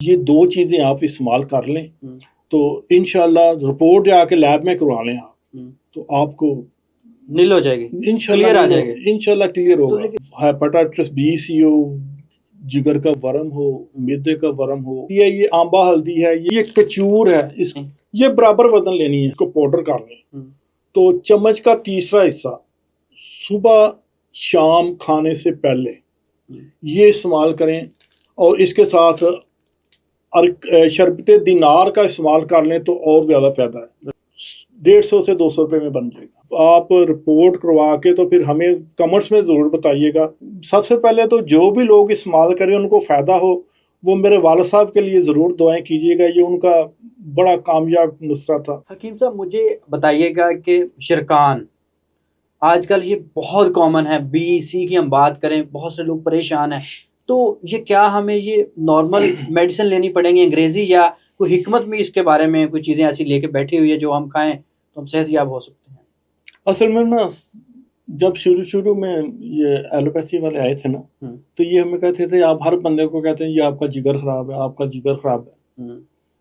ये दो चीजें आप इस्तेमाल कर लें तो इंशाल्लाह रिपोर्ट जाके लैब में करवा लें आप, तो आपको नील हो जाएगी, क्लियर आ जाएगी, इंशाल्लाह क्लियर होगा। हेपेटाइटिस बी, सी हो, जिगर का वर्म हो, मिर्दे का वर्म हो, ये आंबा हल्दी है, ये कचूर है, इस ये बराबर वजन लेनी है, इसको पाउडर कर लें। तो चम्मच का तीसरा हिस्सा सुबह शाम खाने से पहले ये इस्तेमाल करें, और इसके साथ शरबत दिनार का इस्तेमाल कर लें तो और ज्यादा फायदा है। 150 से 200 रुपए में बन जाएगा। आप रिपोर्ट करवा के तो फिर हमें कमेंट्स में जरूर बताइएगा। सबसे पहले तो जो भी लोग इस्तेमाल करें उनको फायदा हो, वो मेरे वालिद साहब के लिए जरूर दुआएं कीजिएगा। ये उनका बड़ा कामयाब नुस्खा था। हकीम साहब मुझे बताइएगा कि शिरकान आजकल ये बहुत कॉमन है, बी सी की हम बात करें, बहुत से लोग परेशान हैं, तो ये क्या हमें ये नॉर्मल मेडिसिन लेनी पड़ेंगी अंग्रेजी, या कोई हिकमत में इसके बारे में कोई चीज़ें ऐसी लेके बैठी हुई है जो हम खाएं तो हम सेहतयाब हो सकते हैं? असल में ना, जब शुरू में ये एलोपैथी वाले आए थे ना, तो ये हमें कहते थे, आप हर बंदे को कहते हैं ये आपका जिगर खराब है, आपका जिगर खराब है।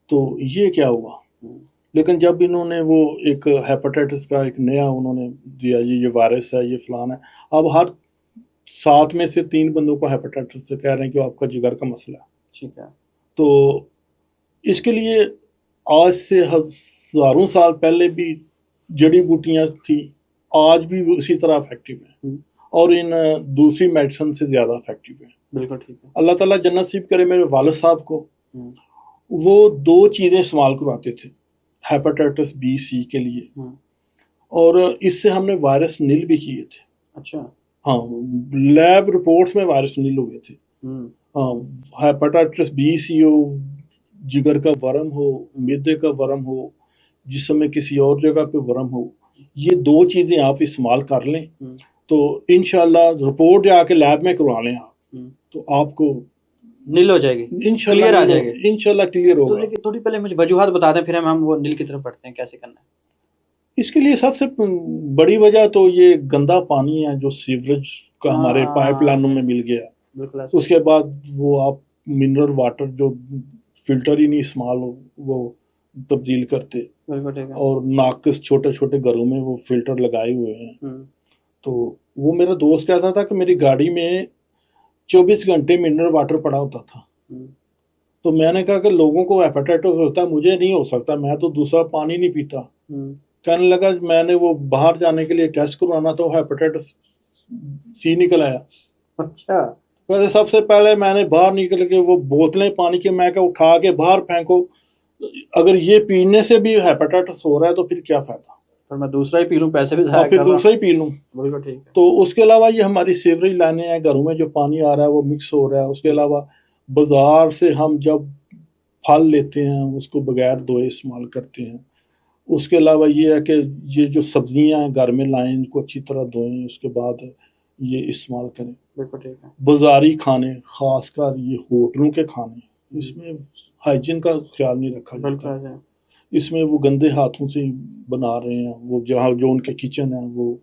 तो ये क्या हुआ, लेकिन जब इन्होंने वो एक हेपेटाइटिस का एक नया उन्होंने दिया, ये वायरस है, ये फलान है, अब हर 7 में से 3 बंदों को हेपेटाइटिस से कह रहे हैं कि आपका जिगर का मसला है। ठीक है। तो इसके लिए आज से हजारों साल पहले भी जड़ी बूटियां थी, आज भी उसी तरह इफेक्टिव है, और इन दूसरी मेडिसिन से ज्यादा इफेक्टिव है। बिल्कुल ठीक है। अल्लाह ताला जन्नत नसीब करे मेरे वालिद साहब को। वो 2 चीजें इस्तेमाल करवाते थे हेपेटाइटिस बी सी के लिए, और इससे हमने वायरस नील भी किए थे। अच्छा। हाँ, लैब रिपोर्ट्स में वायरस नील हुए थे। हाँ, हेपेटाइटिस बी सी हो, जिगर का वर्म हो, मिर्दे का वर्म हो, जिसमें में किसी और जगह पे वर्म हो, ये 2 चीजें आप इस्तेमाल कर लें तो इंशाल्लाह रिपोर्ट जाके लैब में करवा लें आप, तो आपको नील हो जाएगी, क्लियर आ जाएगी, इंशाल्लाह क्लियर होगा। तो लेकिन थोड़ी पहले मुझे वजूहात बता दें, फिर हम वो नील की तरफ बढ़ते हैं, कैसे करना है। इसके लिए सबसे बड़ी वजह तो ये गंदा पानी है जो सीवरेज का हमारे पाइपलाइनों में मिल गया। उसके बाद वो आप मिनरल वाटर जो फिल्टर ही नहीं इस्तेमाल वो तब्दील करते, और नाकिस छोटे छोटे घरों में वो फिल्टर लगाए हुए हैं। तो वो मेरा दोस्त कहता था कि मेरी गाड़ी में 24 घंटे मिनरल वाटर पड़ा होता था। तो मैंने कहा कि लोगों को हेपेटाइटिस होता है, मुझे नहीं हो सकता, मैं तो दूसरा पानी नहीं पीता। कहने लगा मैंने वो बाहर जाने के लिए टेस्ट करवाना तो हेपेटाइटिस सी निकल आया। अच्छा। वैसे सबसे पहले मैंने बाहर निकल के वो बोतलें पानी के मैं उठा के बाहर फेंको, अगर ये पीने से भी हेपेटाइटिस हो रहा है तो फिर क्या फायदा, फिर मैं दूसरा ही पी लूं, पैसे भी ज़ाया कर रहा हूं। फिर दूसरा ही पी लूं। बिल्कुल ठीक है। तो उसके अलावा ये हमारी सीवरेज लाइनें हैं, घरों में जो पानी आ रहा है वो मिक्स हो रहा है। उसके अलावा बाजार से हम जब फल लेते हैं उसको बगैर धोए इस्तेमाल करते हैं। उसके अलावा ये है कि ये जो सब्जियां हैं घर में लाएं, इनको अच्छी तरह धोएं, उसके बाद ये इस्तेमाल करें। बिल्कुल ठीक है। बाजारी खाने, खासकर ये होटलों के खाने, इसमें हाइजीन का ख्याल नहीं रखा जाता। इसमें वो गंदे हाथों से बना रहे हैं, वो जहाँ जो उनके किचन है वो,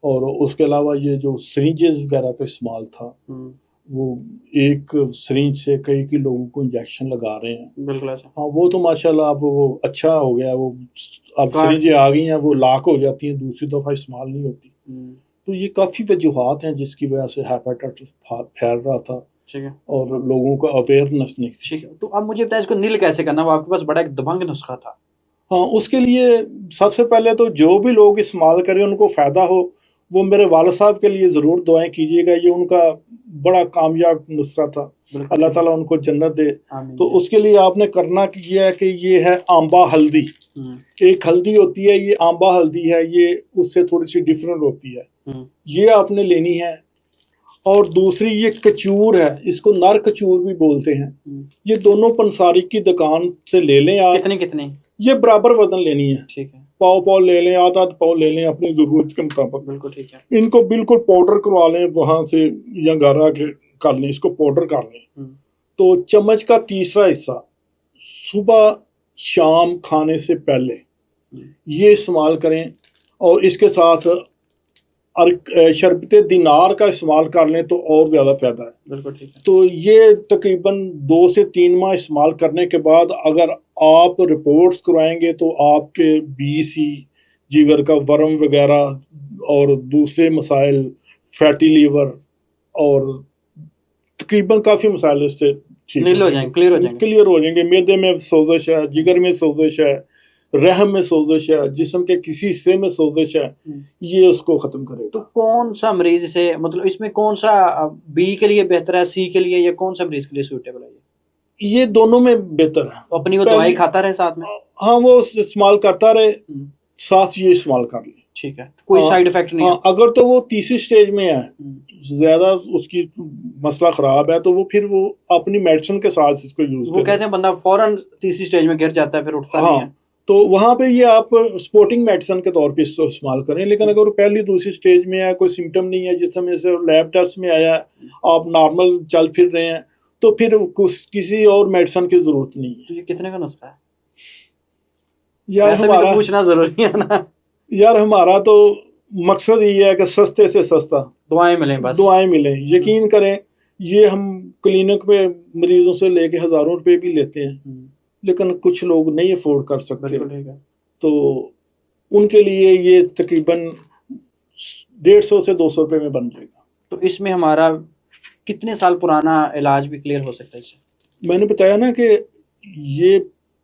और उसके अलावा ये जो सरिंजेस वगैरह का इस्तेमाल था, वो एक सरिंज से कई लोगों को इंजेक्शन लगा रहे हैं। बिल्कुल। हाँ, वो तो माशाल्लाह अब वो अच्छा हो गया, वो अब सरिंजें आ गई हैं, वो लॉक हो जाती हैं, दूसरी दफा इस्तेमाल नहीं होती। तो ये काफी वजूहात हैं जिसकी वजह से हेपेटाइटिस फैल रहा था। ठीक है। और लोगों को अवेयरनेस नहीं थी। ठीक है। तो अब मुझे बताएं इसको नील कैसे करना, वो आपके पास बड़ा एक दबंग नुस्खा था। हाँ, उसके लिए सबसे पहले तो जो भी लोग इस्तेमाल करें उनको फायदा हो, वो मेरे वालिद साहब के लिए जरूर दुआएं कीजिएगा। ये उनका बड़ा कामयाब नुस्खा था, अल्लाह ताला उनको जन्नत दे। तो उसके लिए आपने करना किया है कि ये है आंबा हल्दी। एक हल्दी होती है, ये आंबा हल्दी है, ये उससे थोड़ी सी डिफरेंट होती है, ये आपने लेनी है। और दूसरी ये कचूर है, इसको नर कचूर भी बोलते हैं। ये दोनों पंसारी की दुकान से ले लें आप। कितनी कितनी? ये बराबर वजन लेनी है। ठीक है। पाव ले लें, आधा पाव ले लें अपनी जरूरत के मुताबिक। बिल्कुल ठीक है। इनको बिल्कुल पाउडर करवा लें वहां से, या घर आके कर लें, इसको पाउडर कर लें। तो चम्मच का तीसरा हिस्सा सुबह शाम खाने से पहले ये इस्तेमाल करें, और इसके साथ शरबत दिनार का इस्तेमाल कर लें तो और ज़्यादा फ़ायदा है। बिल्कुल ठीक है। तो ये तकरीबन 2 से 3 माह इस्तेमाल करने के बाद अगर आप रिपोर्ट्स करवाएंगे तो आपके BC, जिगर का वर्म वगैरह और दूसरे मसाइल, फैटी लीवर और तकरीबन काफ़ी मसाइल इससे क्लियर हो जाएंगे। क्लियर हो जाएंगे। मैदे में सोजिश है, जिगर में सोजिश है, रहम में सोजिश है, जिस्म के किसी हिस्से में सोजिश है, ये उसको ख़त्म करेगा। तो कौन सा मरीज इसे, मतलब इसमें कौन सा B के लिए बेहतर है, C के लिए, या कौन सा मरीज के लिए सूटेबल है? ये दोनों में बेहतर है। तो अपनी वो दवाई खाता रहे साथ में? हाँ, वो इस्तेमाल करता रहे, साथ ये इस्तेमाल कर ले। ठीक है, कोई साइड इफेक्ट नहीं है? अगर तो वो तीसरी स्टेज में है, ज्यादा उसकी मसला खराब है, तो वो फिर वो अपनी मेडिसिन के साथ इसको यूज वो कहते हैं बंदा फौरन तीसरी स्टेज में गिर जाता है, फिर उठता नहीं है। तो वहाँ पे ये आप सपोर्टिंग मेडिसिन के तौर पे इसको इस्तेमाल करें। लेकिन अगर पहली दूसरी स्टेज में है, कोई सिम्टम नहीं है, जिस समय से लैब टेस्ट में आया, आप नॉर्मल चल फिर रहे हैं, तो फिर किसी और मेडिसिन की जरूरत नहीं है। तो ये कितने का नुस्खा है यार? हमारा तो पूछना जरूरी है ना यार, हमारा तो मकसद ये है कि सस्ते से सस्ता दुआएं मिलें, बस दुआएं मिलें। यकीन करें, ये हम क्लिनिक पे मरीजों से लेके हज़ारों रुपए भी लेते हैं, लेकिन कुछ लोग नहीं अफोर्ड कर सकते, तो उनके लिए ये तकरीबन 150 से 200 रुपए में बन जाएगा। तो इसमें हमारा कितने साल पुराना इलाज भी क्लियर हो सकता है इससे? मैंने बताया ना कि ये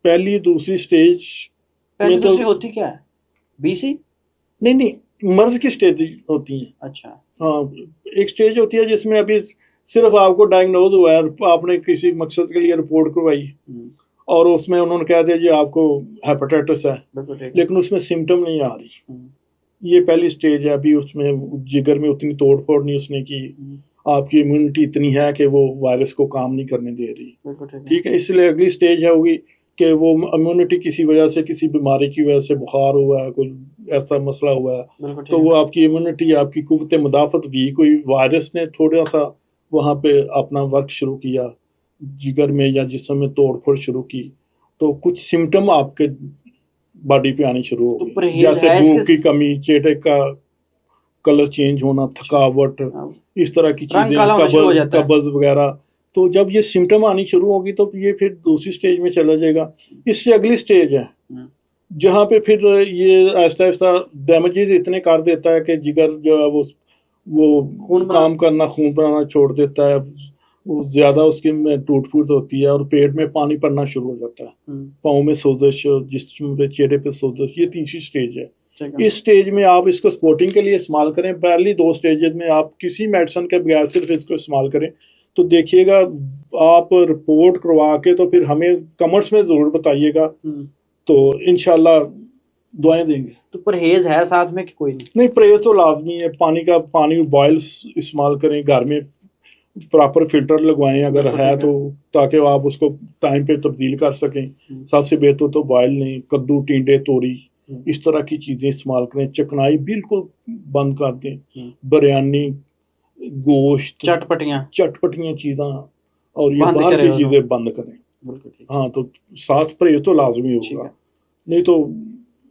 पहली दूसरी स्टेज पहली दूसरी होती क्या है? BC? नहीं, मर्ज की स्टेज होती है। अच्छा। हाँ, एक स्टेज होती है जिसमें अभी सिर्फ आपको डायग्नोज हुआ है, आपने किसी मकसद के लिए रिपोर्ट करवाई और उसमें उन्होंने कह दिया जी आपको हेपेटाइटिस है, लेकिन उसमें सिम्टम नहीं आ रही। ये पहली स्टेज है। अभी उसमें जिगर में उतनी तोड़ फोड़ नहीं उसने की, आपकी इम्यूनिटी इतनी है कि वो वायरस को काम नहीं करने दे रही। ठीक है, इसलिए अगली स्टेज है होगी कि वो इम्यूनिटी किसी वजह से, किसी बीमारी की वजह से, बुखार हुआ है, कोई ऐसा मसला हुआ है, तो वो आपकी इम्यूनिटी, आपकी कुव्वत मुदाफ़त वीक हुई, वायरस ने थोड़ा सा वहाँ पे अपना वर्क शुरू किया, जिगर में या जिस्म में तोड़ फोड़ शुरू की, तो कुछ सिम्टम आपके बॉडी पे आने शुरू हो गए, जैसे भूख की कमी, चेहरे का कलर चेंज होना, थकावट, इस तरह की चीज़ें, कब्ज़ वगैरह। तो जब ये सिम्टम आनी शुरू होगी तो ये फिर दूसरी स्टेज में चला जाएगा। इससे अगली स्टेज है जहाँ पे फिर ये आहिस्ता आहिस्ता डैमेजेस इतने कर देता है कि जिगर जो है वो काम करना, खून बनाना छोड़ देता है, वो ज़्यादा उसकी में टूट फूट होती है और पेट में पानी पड़ना शुरू हो जाता है, पाँव में सोजिश, जिस्म पे, चेहरे पे सोजिश। ये तीसरी स्टेज है। इस स्टेज में आप इसको सपोर्टिंग के लिए इस्तेमाल करें। पहली 2 स्टेजेस में आप किसी मेडिसिन के बगैर सिर्फ इसको इस्तेमाल करें, तो देखिएगा आप रिपोर्ट करवा के तो फिर हमें कमेंट्स में ज़रूर बताइएगा, तो इंशाल्लाह दुआएं देंगे। तो परहेज है साथ में कि कोई नहीं? परहेज तो लाजमी है। पानी बॉयल इस्तेमाल करें, घर में प्रॉपर फिल्टर लगवाएं अगर है तो, ताकि आप उसको टाइम पे तब्दील कर सकें। सबसे बेहतर तो बॉयल नहीं, कद्दू, टिंडे, तोरी, इस तरह की चीज़ें इस्तेमाल करें। चकनाई बिल्कुल बंद कर दें। बिरयानी, गोश्त, चटपटियाँ चीज़ें और ये बाहर की चीज़ें बंद करें। हाँ, तो साथ परहेज तो लाजमी होगा, नहीं तो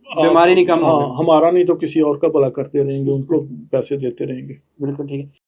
बीमारी नहीं कम होगी। हाँ, हमारा नहीं तो किसी और का भला करते रहेंगे, उनको पैसे देते रहेंगे। बिल्कुल ठीक है।